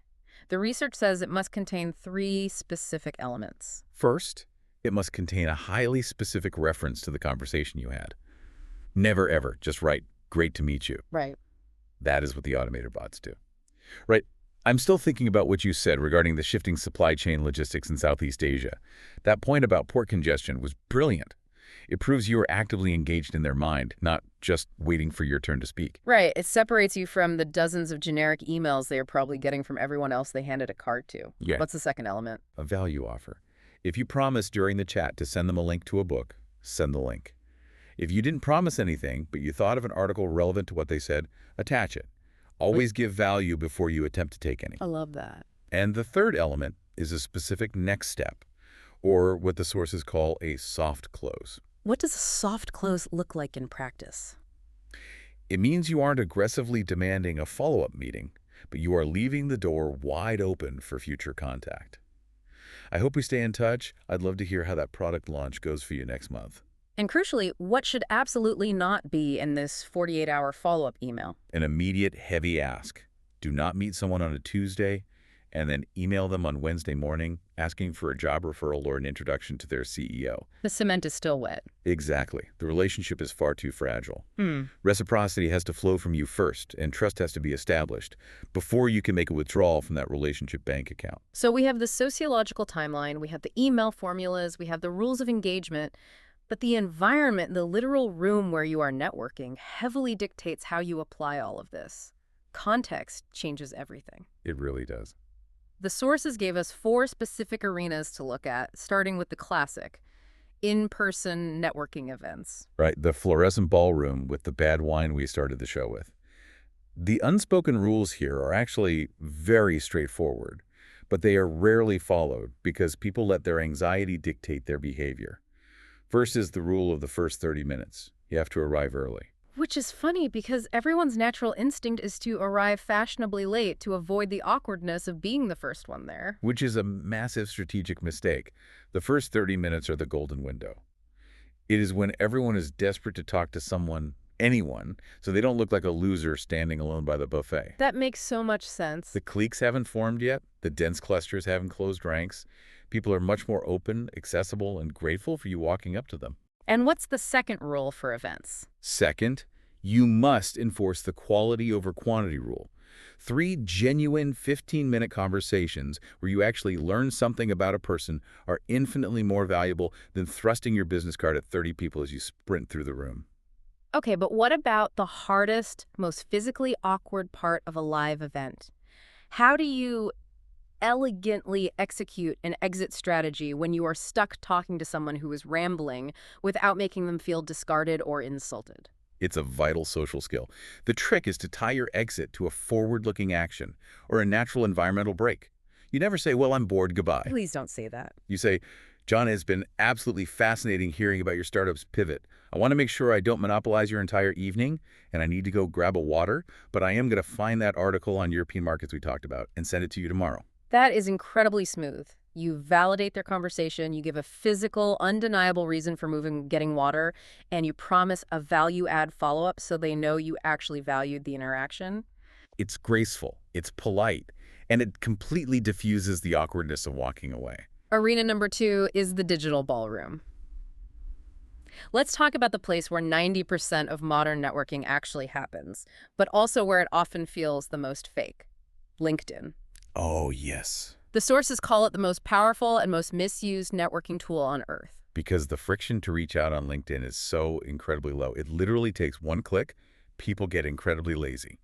S1: The research says it must contain 3 specific elements.
S2: First, it must contain a highly specific reference to the conversation you had. Never ever just write, "Great to meet you."
S1: Right.
S2: That is what the automated bots do. Right. I'm still thinking about what you said regarding the shifting supply chain logistics in Southeast Asia. That point about port congestion was brilliant. It proves you are actively engaged in their mind, not just waiting for your turn to speak.
S1: Right. It separates you from the dozens of generic emails they are probably getting from everyone else they handed a card to.
S2: Yeah.
S1: What's the second element?
S2: A value offer. If you promise during the chat to send them a link to a book, send the link. If you didn't promise anything, but you thought of an article relevant to what they said, attach it. Always give value before you attempt to take any.
S1: I love that.
S2: And the third element is a specific next step, or what the sources call a soft close.
S1: What does a soft close look like in practice?
S2: It means you aren't aggressively demanding a follow-up meeting, but you are leaving the door wide open for future contact. I hope we stay in touch. I'd love to hear how that product launch goes for you next month.
S1: And crucially, what should absolutely not be in this 48-hour follow-up email?
S2: An immediate heavy ask. Do not meet someone on a Tuesday and then email them on Wednesday morning asking for a job referral or an introduction to their CEO.
S1: The cement is still wet.
S2: Exactly. The relationship is far too fragile. Reciprocity has to flow from you first, and trust has to be established before you can make a withdrawal from that relationship bank account.
S1: So we have the sociological timeline, we have the email formulas, we have the rules of engagement, but the environment, the literal room where you are networking, heavily dictates how you apply all of this. Context changes everything.
S2: It really does.
S1: The sources gave us 4 specific arenas to look at, starting with the classic, in-person networking events.
S2: Right, the fluorescent ballroom with the bad wine we started the show with. The unspoken rules here are actually very straightforward, but they are rarely followed because people let their anxiety dictate their behavior. First is the rule of the first 30 minutes. You have to arrive early.
S1: Which is funny because everyone's natural instinct is to arrive fashionably late to avoid the awkwardness of being the first one there.
S2: Which is a massive strategic mistake. The first 30 minutes are the golden window. It is when everyone is desperate to talk to someone anyone, so they don't look like a loser standing alone by the buffet.
S1: That makes so much sense.
S2: The cliques haven't formed yet. The dense clusters haven't closed ranks. People are much more open, accessible, and grateful for you walking up to them.
S1: And what's the second rule for events?
S2: Second, you must enforce the quality over quantity rule. 3 genuine 15-minute conversations where you actually learn something about a person are infinitely more valuable than thrusting your business card at 30 people as you sprint through the room.
S1: Okay, but what about the hardest, most physically awkward part of a live event? How do you elegantly execute an exit strategy when you are stuck talking to someone who is rambling without making them feel discarded or insulted?
S2: It's a vital social skill. The trick is to tie your exit to a forward-looking action or a natural environmental break. You never say, well, I'm bored, goodbye.
S1: Please don't say that.
S2: You say, John, has been absolutely fascinating hearing about your startup's pivot. I want to make sure I don't monopolize your entire evening, and I need to go grab a water, but I am going to find that article on European markets we talked about and send it to you tomorrow.
S1: That is incredibly smooth. You validate their conversation, you give a physical, undeniable reason for moving, getting water, and you promise a value-add follow-up so they know you actually valued the interaction.
S2: It's graceful, it's polite, and it completely diffuses the awkwardness of walking away.
S1: Arena number 2 is the digital ballroom. Let's talk about the place where 90% of modern networking actually happens, but also where it often feels the most fake: LinkedIn.
S2: Oh, yes.
S1: The sources call it the most powerful and most misused networking tool on earth.
S2: Because the friction to reach out on LinkedIn is so incredibly low. It literally takes one click. People get incredibly lazy.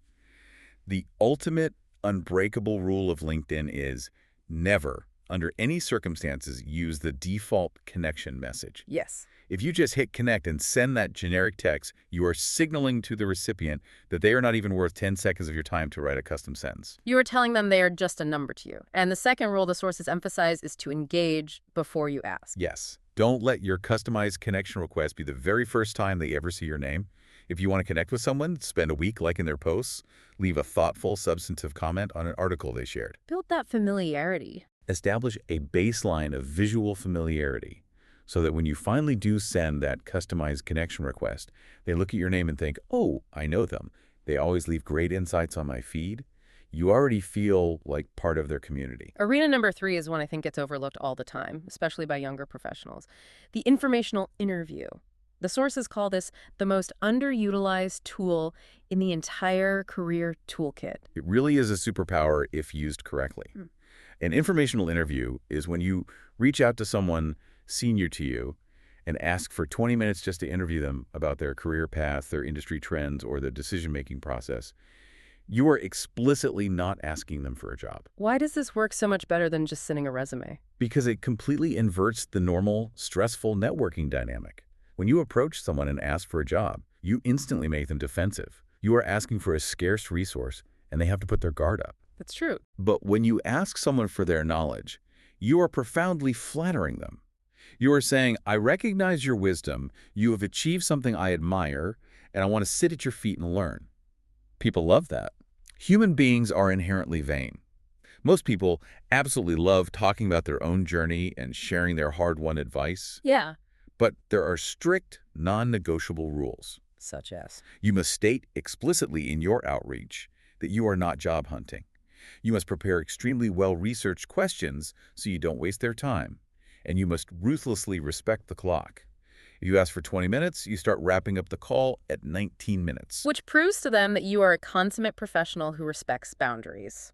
S2: The ultimate unbreakable rule of LinkedIn is never, under any circumstances, use the default connection message.
S1: Yes.
S2: If you just hit connect and send that generic text, you are signaling to the recipient that they are not even worth 10 seconds of your time to write a custom sentence.
S1: You are telling them they are just a number to you. And the second rule the sources emphasize is to engage before you ask.
S2: Yes. Don't let your customized connection request be the very first time they ever see your name. If you want to connect with someone, spend a week liking their posts. Leave a thoughtful, substantive comment on an article they shared.
S1: Build that familiarity.
S2: Establish a baseline of visual familiarity so that when you finally do send that customized connection request, they look at your name and think, oh, I know them. They always leave great insights on my feed. You already feel like part of their community.
S1: Arena number 3 is one I think gets overlooked all the time, especially by younger professionals: the informational interview. The sources call this the most underutilized tool in the entire career toolkit.
S2: It really is a superpower if used correctly. An informational interview is when you reach out to someone senior to you and ask for 20 minutes just to interview them about their career path, their industry trends, or the decision-making process. You are explicitly not asking them for a job.
S1: Why does this work so much better than just sending a resume?
S2: Because it completely inverts the normal, stressful networking dynamic. When you approach someone and ask for a job, you instantly make them defensive. You are asking for a scarce resource, and they have to put their guard up.
S1: That's true.
S2: But when you ask someone for their knowledge, you are profoundly flattering them. You are saying, I recognize your wisdom, you have achieved something I admire, and I want to sit at your feet and learn. People love that. Human beings are inherently vain. Most people absolutely love talking about their own journey and sharing their hard-won advice.
S1: Yeah.
S2: But there are strict, non-negotiable rules.
S1: Such as?
S2: You must state explicitly in your outreach that you are not job hunting. You must prepare extremely well-researched questions so you don't waste their time. And you must ruthlessly respect the clock. If you ask for 20 minutes, you start wrapping up the call at 19 minutes.
S1: Which proves to them that you are a consummate professional who respects boundaries.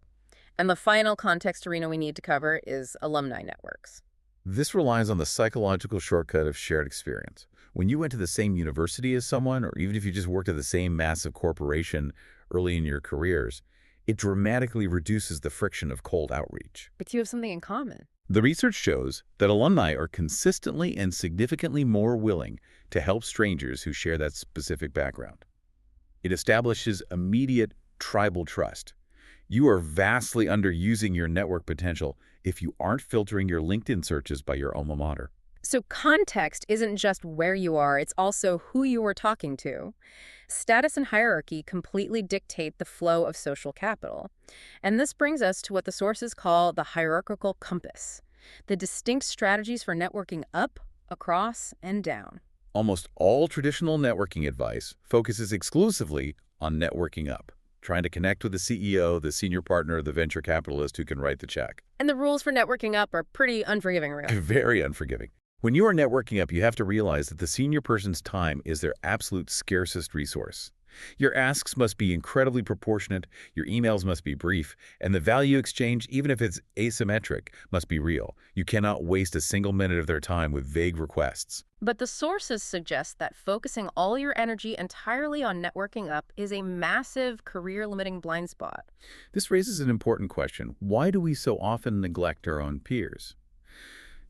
S1: And the final context arena we need to cover is alumni networks.
S2: This relies on the psychological shortcut of shared experience. When you went to the same university as someone, or even if you just worked at the same massive corporation early in your careers, it dramatically reduces the friction of cold outreach.
S1: But you have something in common.
S2: The research shows that alumni are consistently and significantly more willing to help strangers who share that specific background. It establishes immediate tribal trust. You are vastly underusing your network potential if you aren't filtering your LinkedIn searches by your alma mater.
S1: So context isn't just where you are, it's also who you are talking to. Status and hierarchy completely dictate the flow of social capital. And this brings us to what the sources call the hierarchical compass, the distinct strategies for networking up, across, and down.
S2: Almost all traditional networking advice focuses exclusively on networking up, trying to connect with the CEO, the senior partner, the venture capitalist who can write the check.
S1: And the rules for networking up are pretty unforgiving, really.
S2: Very unforgiving. When you are networking up, you have to realize that the senior person's time is their absolute scarcest resource. Your asks must be incredibly proportionate, your emails must be brief, and the value exchange, even if it's asymmetric, must be real. You cannot waste a single minute of their time with vague requests.
S1: But the sources suggest that focusing all your energy entirely on networking up is a massive career-limiting blind spot.
S2: This raises an important question. Why do we so often neglect our own peers?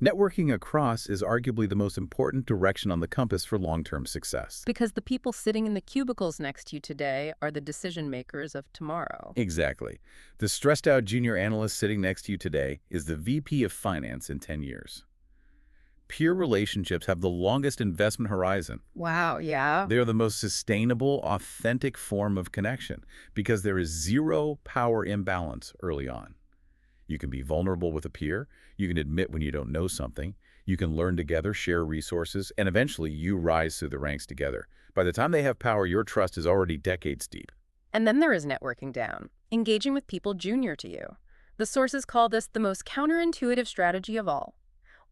S2: Networking across is arguably the most important direction on the compass for long-term success.
S1: Because the people sitting in the cubicles next to you today are the decision makers of tomorrow.
S2: Exactly. The stressed-out junior analyst sitting next to you today is the VP of Finance in 10 years. Peer relationships have the longest investment horizon.
S1: Wow, yeah.
S2: They are the most sustainable, authentic form of connection because there is zero power imbalance early on. You can be vulnerable with a peer, you can admit when you don't know something, you can learn together, share resources, and eventually you rise through the ranks together. By the time they have power, your trust is already decades deep.
S1: And then there is networking down, engaging with people junior to you. The sources call this the most counterintuitive strategy of all.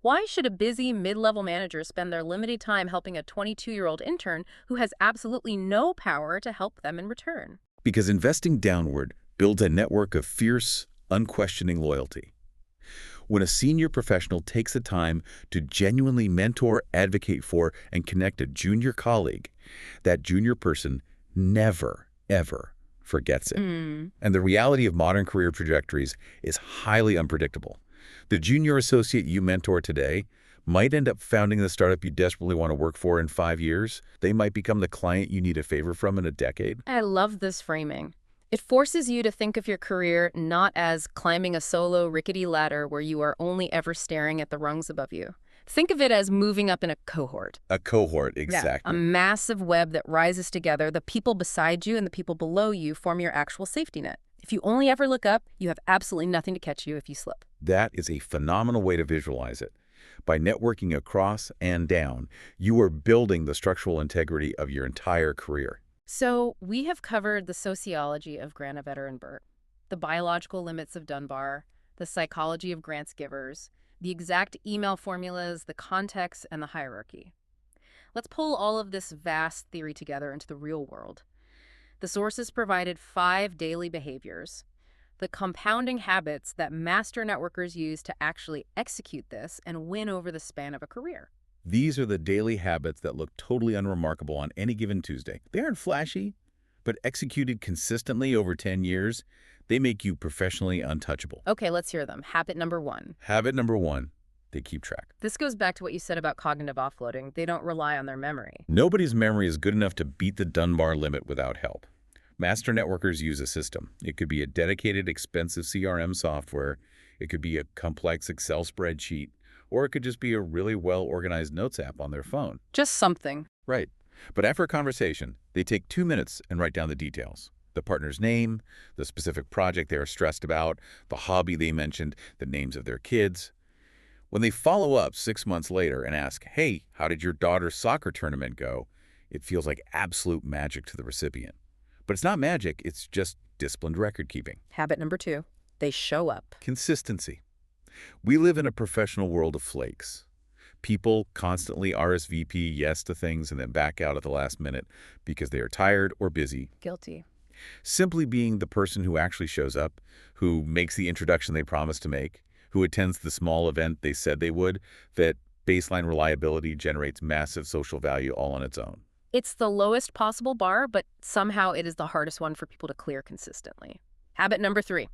S1: Why should a busy mid-level manager spend their limited time helping a 22-year-old intern who has absolutely no power to help them in return?
S2: Because investing downward builds a network of fierce, unquestioning loyalty. When a senior professional takes the time to genuinely mentor, advocate for, and connect a junior colleague, that junior person never, ever forgets it. And the reality of modern career trajectories is highly unpredictable. The junior associate you mentor today might end up founding the startup you desperately want to work for in 5 years. They might become the client you need a favor from in a decade.
S1: I love this framing. It forces you to think of your career not as climbing a solo rickety ladder where you are only ever staring at the rungs above you. Think of it as moving up in a cohort.
S2: A cohort, exactly.
S1: A massive web that rises together. The people beside you and the people below you form your actual safety net. If you only ever look up, you have absolutely nothing to catch you if you slip.
S2: That is a phenomenal way to visualize it. By networking across and down, you are building the structural integrity of your entire career.
S1: So we have covered the sociology of Granovetter and Burt, the biological limits of Dunbar, the psychology of grants givers, the exact email formulas, the context, and the hierarchy. Let's pull all of this vast theory together into the real world. The sources provided 5 daily behaviors, the compounding habits that master networkers use to actually execute this and win over the span of a career.
S2: These are the daily habits that look totally unremarkable on any given Tuesday. They aren't flashy, but executed consistently over 10 years, they make you professionally untouchable.
S1: Okay, let's hear them. Habit number 1.
S2: Habit number 1, they keep track.
S1: This goes back to what you said about cognitive offloading. They don't rely on their memory.
S2: Nobody's memory is good enough to beat the Dunbar limit without help. Master networkers use a system. It could be a dedicated, expensive CRM software. It could be a complex Excel spreadsheet. Or it could just be a really well-organized notes app on their phone.
S1: Just something.
S2: Right. But after a conversation, they take 2 minutes and write down the details. The partner's name, the specific project they are stressed about, the hobby they mentioned, the names of their kids. When they follow up 6 months later and ask, hey, how did your daughter's soccer tournament go? It feels like absolute magic to the recipient. But it's not magic, it's just disciplined record keeping.
S1: Habit number 2, they show up.
S2: Consistency. We live in a professional world of flakes. People constantly RSVP yes to things and then back out at the last minute because they are tired or busy.
S1: Guilty.
S2: Simply being the person who actually shows up, who makes the introduction they promised to make, who attends the small event they said they would, that baseline reliability generates massive social value all on its own.
S1: It's the lowest possible bar, but somehow it is the hardest one for people to clear consistently. Habit number 3,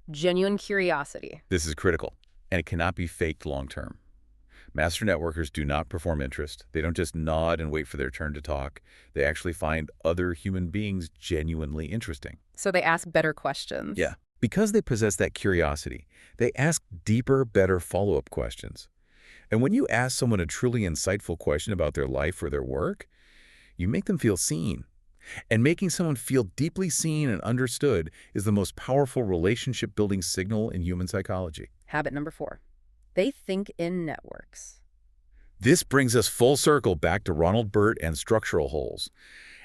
S1: genuine curiosity.
S2: This is critical, and it cannot be faked long-term. Master networkers do not perform interest. They don't just nod and wait for their turn to talk. They actually find other human beings genuinely interesting.
S1: So they ask better questions.
S2: Yeah. Because they possess that curiosity, they ask deeper, better follow-up questions. And when you ask someone a truly insightful question about their life or their work, you make them feel seen. And making someone feel deeply seen and understood is the most powerful relationship-building signal in human psychology.
S1: Habit number 4, they think in networks.
S2: This brings us full circle back to Ronald Burt and structural holes.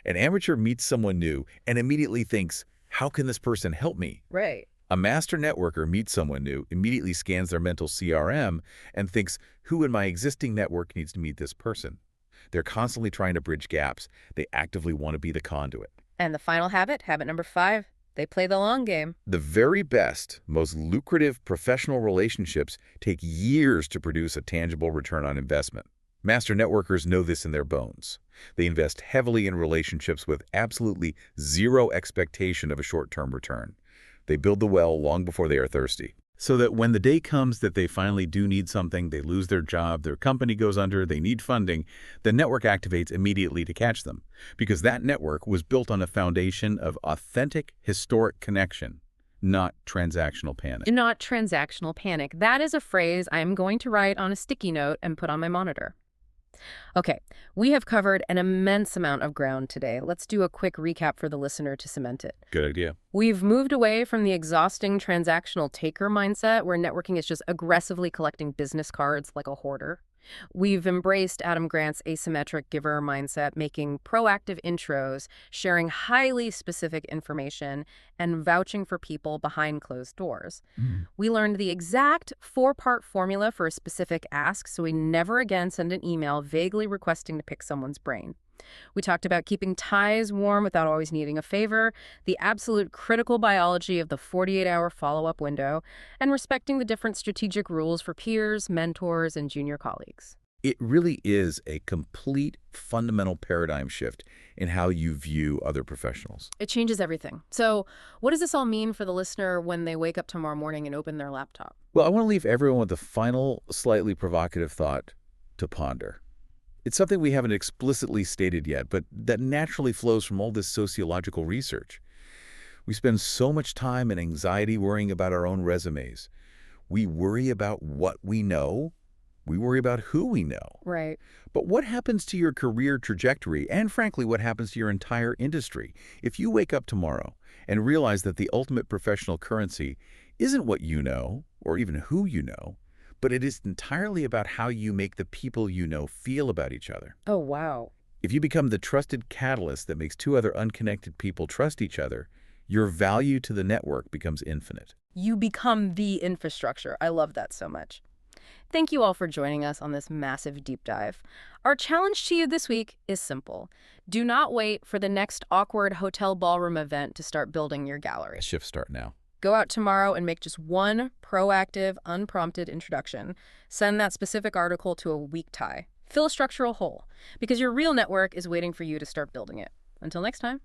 S2: An amateur meets someone new and immediately thinks, how can this person help me?
S1: Right.
S2: A master networker meets someone new, immediately scans their mental CRM, and thinks, who in my existing network needs to meet this person? They're constantly trying to bridge gaps. They actively want to be the conduit.
S1: And the final habit number 5, they play the long game.
S2: The very best, most lucrative professional relationships take years to produce a tangible return on investment. Master networkers know this in their bones. They invest heavily in relationships with absolutely zero expectation of a short-term return. They build the well long before they are thirsty. So that when the day comes that they finally do need something, they lose their job, their company goes under, they need funding, the network activates immediately to catch them. Because that network was built on a foundation of authentic, historic connection, not transactional panic.
S1: Not transactional panic. That is a phrase I'm going to write on a sticky note and put on my monitor. Okay, we have covered an immense amount of ground today. Let's do a quick recap for the listener to cement it.
S2: Good idea.
S1: We've moved away from the exhausting transactional taker mindset where networking is just aggressively collecting business cards like a hoarder. We've embraced Adam Grant's asymmetric giver mindset, making proactive intros, sharing highly specific information, and vouching for people behind closed doors. We learned the exact 4-part formula for a specific ask, so we never again send an email vaguely requesting to pick someone's brain. We talked about keeping ties warm without always needing a favor, the absolute critical biology of the 48-hour follow-up window, and respecting the different strategic rules for peers, mentors, and junior colleagues.
S2: It really is a complete fundamental paradigm shift in how you view other professionals.
S1: It changes everything. So what does this all mean for the listener when they wake up tomorrow morning and open their laptop?
S2: Well, I want to leave everyone with a final, slightly provocative thought to ponder. It's something we haven't explicitly stated yet, but that naturally flows from all this sociological research. We spend so much time and anxiety worrying about our own resumes. We worry about what we know. We worry about who we know.
S1: Right.
S2: But what happens to your career trajectory, and frankly, what happens to your entire industry, if you wake up tomorrow and realize that the ultimate professional currency isn't what you know, or even who you know, but it is entirely about how you make the people you know feel about each other.
S1: Oh, wow.
S2: If you become the trusted catalyst that makes two other unconnected people trust each other, your value to the network becomes infinite.
S1: You become the infrastructure. I love that so much. Thank you all for joining us on this massive deep dive. Our challenge to you this week is simple. Do not wait for the next awkward hotel ballroom event to start building your gallery.
S2: Shift start now.
S1: Go out tomorrow and make just one proactive, unprompted introduction. Send that specific article to a weak tie. Fill a structural hole, because your real network is waiting for you to start building it. Until next time.